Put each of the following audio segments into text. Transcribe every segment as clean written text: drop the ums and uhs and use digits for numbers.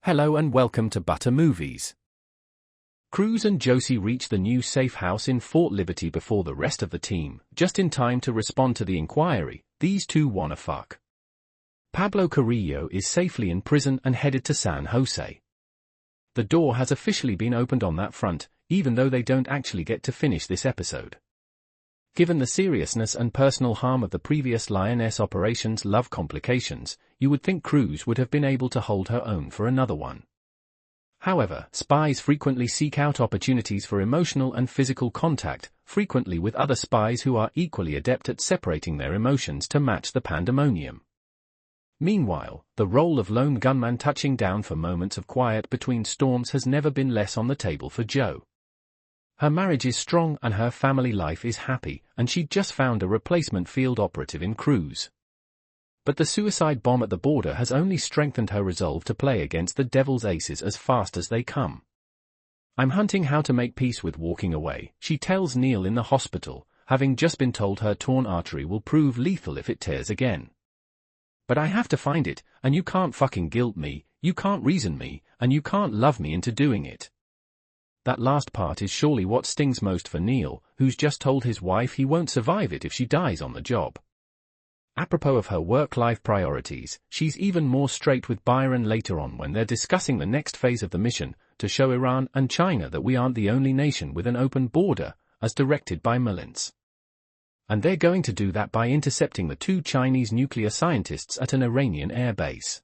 Hello and welcome to Butter Movies. Cruz and Josie reach the new safe house in Fort Liberty before the rest of the team, just in time to respond to the inquiry. These two wanna fuck. Pablo Carrillo is safely in prison and headed to San Jose. The door has officially been opened on that front, even though they don't actually get to finish this episode. Given the seriousness and personal harm of the previous Lioness operation's love complications, you would think Cruz would have been able to hold her own for another one. However, spies frequently seek out opportunities for emotional and physical contact, frequently with other spies who are equally adept at separating their emotions to match the pandemonium. Meanwhile, the role of lone gunman touching down for moments of quiet between storms has never been less on the table for Joe. Her marriage is strong and her family life is happy, and she just found a replacement field operative in Cruz. But the suicide bomb at the border has only strengthened her resolve to play against the devil's aces as fast as they come. "I'm hunting how to make peace with walking away," she tells Neil in the hospital, having just been told her torn artery will prove lethal if it tears again. "But I have to find it, and you can't fucking guilt me, you can't reason me, and you can't love me into doing it." That last part is surely what stings most for Neil, who's just told his wife he won't survive it if she dies on the job. Apropos of her work-life priorities, she's even more straight with Byron later on when they're discussing the next phase of the mission, to show Iran and China that we aren't the only nation with an open border, as directed by Mullins. And they're going to do that by intercepting the two Chinese nuclear scientists at an Iranian airbase.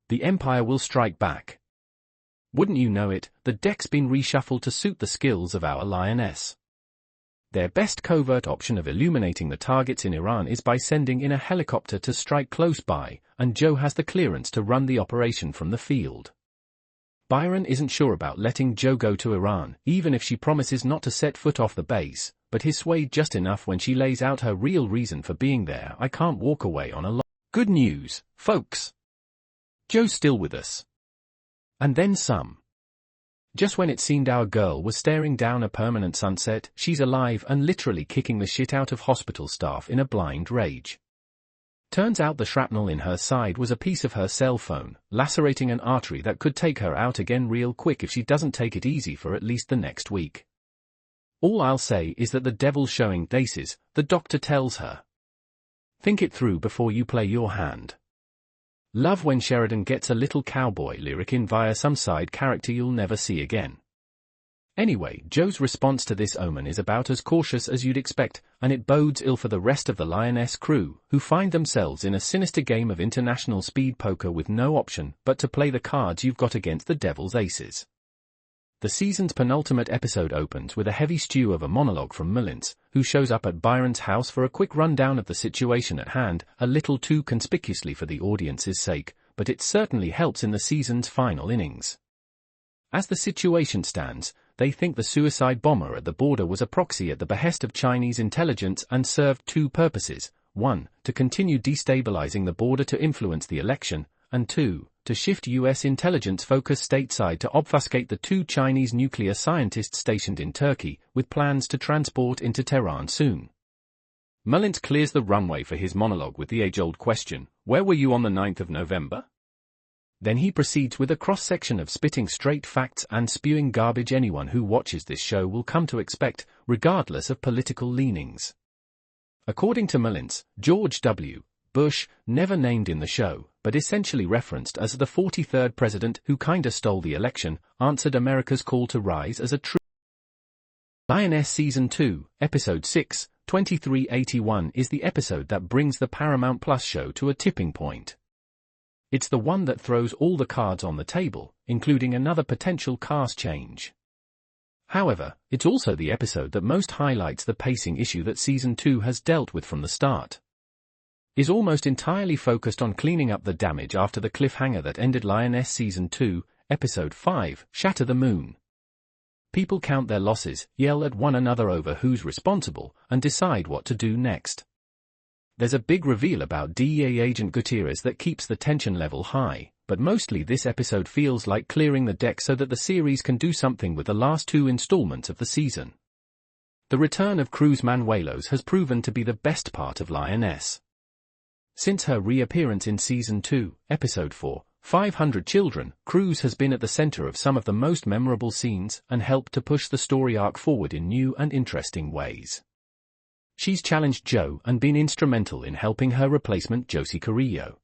The Empire will strike back. Wouldn't you know it, the deck's been reshuffled to suit the skills of our Lioness. Their best covert option of illuminating the targets in Iran is by sending in a helicopter to strike close by, and Joe has the clearance to run the operation from the field. Byron isn't sure about letting Joe go to Iran, even if she promises not to set foot off the base, but he's swayed just enough when she lays out her real reason for being there. "I can't walk away on a lot." Good news, folks. Joe's still with us. And then some. Just when it seemed our girl was staring down a permanent sunset, she's alive and literally kicking the shit out of hospital staff in a blind rage. Turns out the shrapnel in her side was a piece of her cell phone, lacerating an artery that could take her out again real quick if she doesn't take it easy for at least the next week. All I'll say is that the devil's showing daces, the doctor tells her. Think it through before you play your hand. Love when Sheridan gets a little cowboy lyric in via some side character you'll never see again. Anyway, Joe's response to this omen is about as cautious as you'd expect, and it bodes ill for the rest of the Lioness crew, who find themselves in a sinister game of international speed poker with no option but to play the cards you've got against the devil's aces. The season's penultimate episode opens with a heavy stew of a monologue from Mullins, who shows up at Byron's house for a quick rundown of the situation at hand, a little too conspicuously for the audience's sake, but it certainly helps in the season's final innings. As the situation stands, they think the suicide bomber at the border was a proxy at the behest of Chinese intelligence and served two purposes: 1, to continue destabilizing the border to influence the election, and 2, to shift U.S. intelligence focus stateside to obfuscate the two Chinese nuclear scientists stationed in Turkey, with plans to transport into Tehran soon. Mullins clears the runway for his monologue with the age-old question, "Where were you on the 9th of November?" Then he proceeds with a cross-section of spitting straight facts and spewing garbage anyone who watches this show will come to expect, regardless of political leanings. According to Mullins, George W. Bush, never named in the show, but essentially referenced as the 43rd president who kinda stole the election, answered America's call to rise as a true. Lioness Season 2, Episode 6, 2381 is the episode that brings the Paramount Plus show to a tipping point. It's the one that throws all the cards on the table, including another potential cast change. However, it's also the episode that most highlights the pacing issue that Season 2 has dealt with from the start. Is almost entirely focused on cleaning up the damage after the cliffhanger that ended Lioness Season 2, Episode 5, Shatter the Moon. People count their losses, yell at one another over who's responsible, and decide what to do next. There's a big reveal about DEA agent Gutierrez that keeps the tension level high, but mostly this episode feels like clearing the deck so that the series can do something with the last two installments of the season. The return of Cruz Manuelos has proven to be the best part of Lioness. Since her reappearance in Season 2, Episode 4, 500 Children, Cruz has been at the center of some of the most memorable scenes and helped to push the story arc forward in new and interesting ways. She's challenged Joe and been instrumental in helping her replacement Josie Carrillo.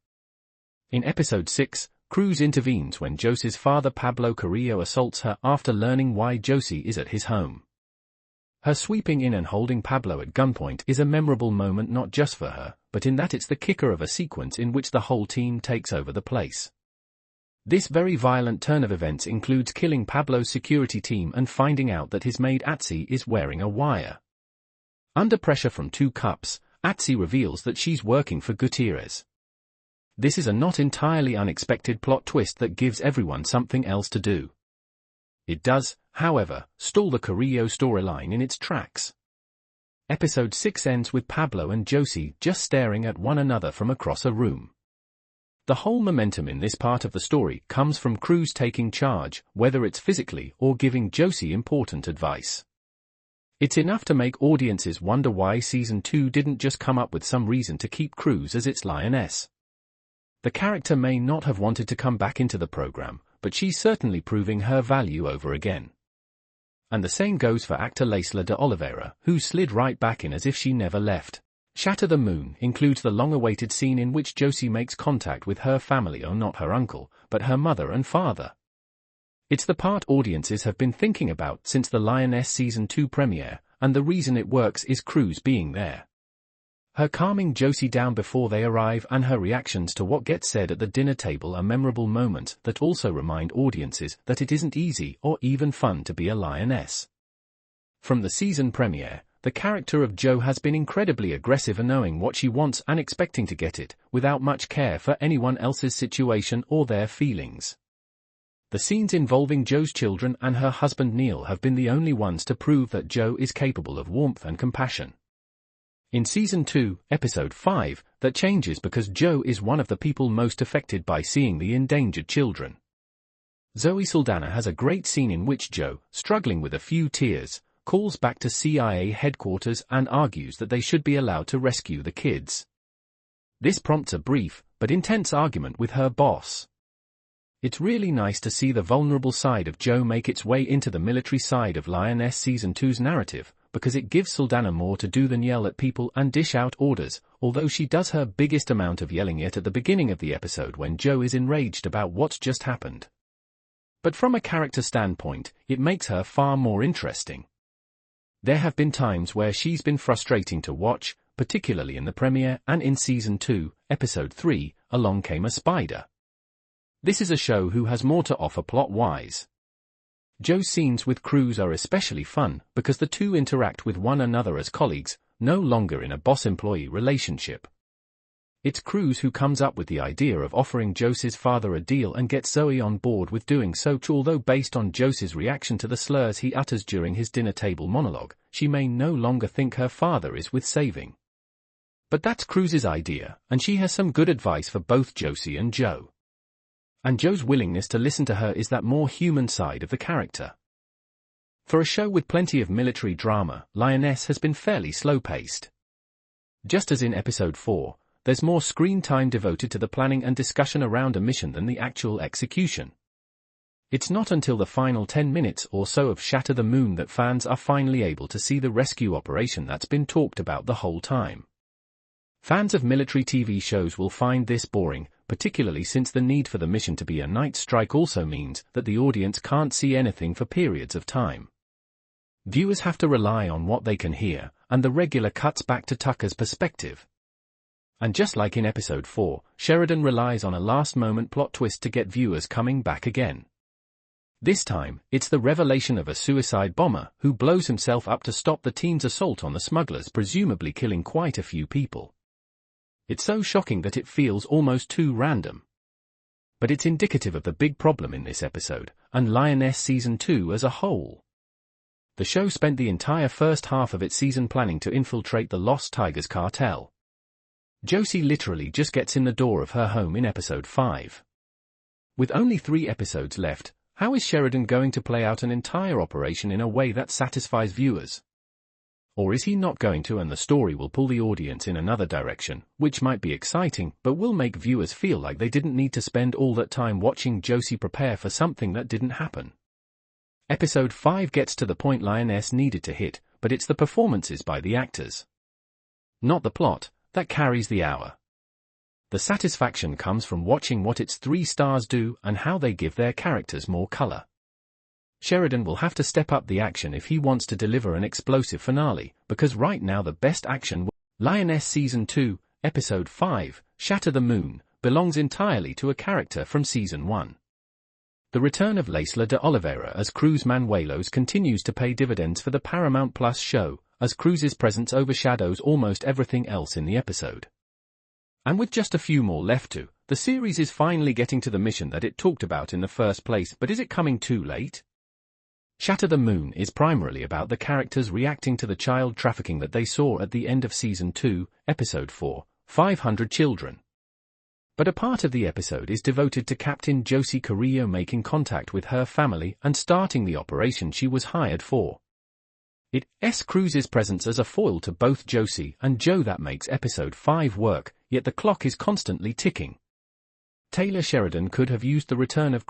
In episode 6, Cruz intervenes when Josie's father Pablo Carrillo assaults her after learning why Josie is at his home. Her sweeping in and holding Pablo at gunpoint is a memorable moment not just for her, but in that it's the kicker of a sequence in which the whole team takes over the place. This very violent turn of events includes killing Pablo's security team and finding out that his maid Atsi is wearing a wire. Under pressure from two cops, Atsi reveals that she's working for Gutierrez. This is a not entirely unexpected plot twist that gives everyone something else to do. It does, however, stall the Carrillo storyline in its tracks. Episode 6 ends with Pablo and Josie just staring at one another from across a room. The whole momentum in this part of the story comes from Cruz taking charge, whether it's physically or giving Josie important advice. It's enough to make audiences wonder why Season 2 didn't just come up with some reason to keep Cruz as its lioness. The character may not have wanted to come back into the program, but she's certainly proving her value over again. And the same goes for actor Laisla de Oliveira, who slid right back in as if she never left. Shatter the Moon includes the long-awaited scene in which Josie makes contact with her family, or not her uncle, but her mother and father. It's the part audiences have been thinking about since the Lioness Season 2 premiere, and the reason it works is Cruz being there. Her calming Josie down before they arrive and her reactions to what gets said at the dinner table are memorable moments that also remind audiences that it isn't easy or even fun to be a lioness. From the season premiere, the character of Joe has been incredibly aggressive in knowing what she wants and expecting to get it, without much care for anyone else's situation or their feelings. The scenes involving Joe's children and her husband Neil have been the only ones to prove that Joe is capable of warmth and compassion. In Season 2, Episode 5, that changes because Joe is one of the people most affected by seeing the endangered children. Zoe Saldaña has a great scene in which Joe, struggling with a few tears, calls back to CIA headquarters and argues that they should be allowed to rescue the kids. This prompts a brief, but intense argument with her boss. It's really nice to see the vulnerable side of Joe make its way into the military side of Lioness Season 2's narrative, because it gives Saldaña more to do than yell at people and dish out orders, although she does her biggest amount of yelling it at the beginning of the episode when Joe is enraged about what's just happened. But from a character standpoint, it makes her far more interesting. There have been times where she's been frustrating to watch, particularly in the premiere and in Season 2, Episode 3, Along Came a Spider. This is a show who has more to offer plot-wise. Joe's scenes with Cruz are especially fun because the two interact with one another as colleagues, no longer in a boss-employee relationship. It's Cruz who comes up with the idea of offering Josie's father a deal and gets Zoe on board with doing so, although based on Josie's reaction to the slurs he utters during his dinner table monologue, she may no longer think her father is worth saving. But that's Cruz's idea, and she has some good advice for both Josie and Joe. And Joe's willingness to listen to her is that more human side of the character. For a show with plenty of military drama, Lioness has been fairly slow-paced. Just as in Episode 4, there's more screen time devoted to the planning and discussion around a mission than the actual execution. It's not until the final 10 minutes or so of Shatter the Moon that fans are finally able to see the rescue operation that's been talked about the whole time. Fans of military TV shows will find this boring, particularly since the need for the mission to be a night strike also means that the audience can't see anything for periods of time. Viewers have to rely on what they can hear, and the regular cuts back to Tucker's perspective. And just like in Episode 4, Sheridan relies on a last-moment plot twist to get viewers coming back again. This time, it's the revelation of a suicide bomber who blows himself up to stop the team's assault on the smugglers, presumably killing quite a few people. It's so shocking that it feels almost too random. But it's indicative of the big problem in this episode, and Lioness Season 2 as a whole. The show spent the entire first half of its season planning to infiltrate the Los Tigres cartel. Josie literally just gets in the door of her home in Episode 5. With only 3 episodes left, how is Sheridan going to play out an entire operation in a way that satisfies viewers? Or is he not going to, and the story will pull the audience in another direction, which might be exciting, but will make viewers feel like they didn't need to spend all that time watching Josie prepare for something that didn't happen. Episode 5 gets to the point Lioness needed to hit, but it's the performances by the actors, not the plot, that carries the hour. The satisfaction comes from watching what its 3 stars do and how they give their characters more color. Sheridan will have to step up the action if he wants to deliver an explosive finale, because right now the best action. Lioness Season 2, Episode 5, Shatter the Moon, belongs entirely to a character from Season 1. The return of Laisla de Oliveira as Cruz Manuelos continues to pay dividends for the Paramount Plus show, as Cruz's presence overshadows almost everything else in the episode. And with just a few more left to, the series is finally getting to the mission that it talked about in the first place, but is it coming too late? Shatter the Moon is primarily about the characters reacting to the child trafficking that they saw at the end of Season 2, Episode 4, 500 Children. But a part of the episode is devoted to Captain Josie Carrillo making contact with her family and starting the operation she was hired for. It's Cruz's presence as a foil to both Josie and Joe that makes Episode 5 work, yet the clock is constantly ticking. Taylor Sheridan could have used the return of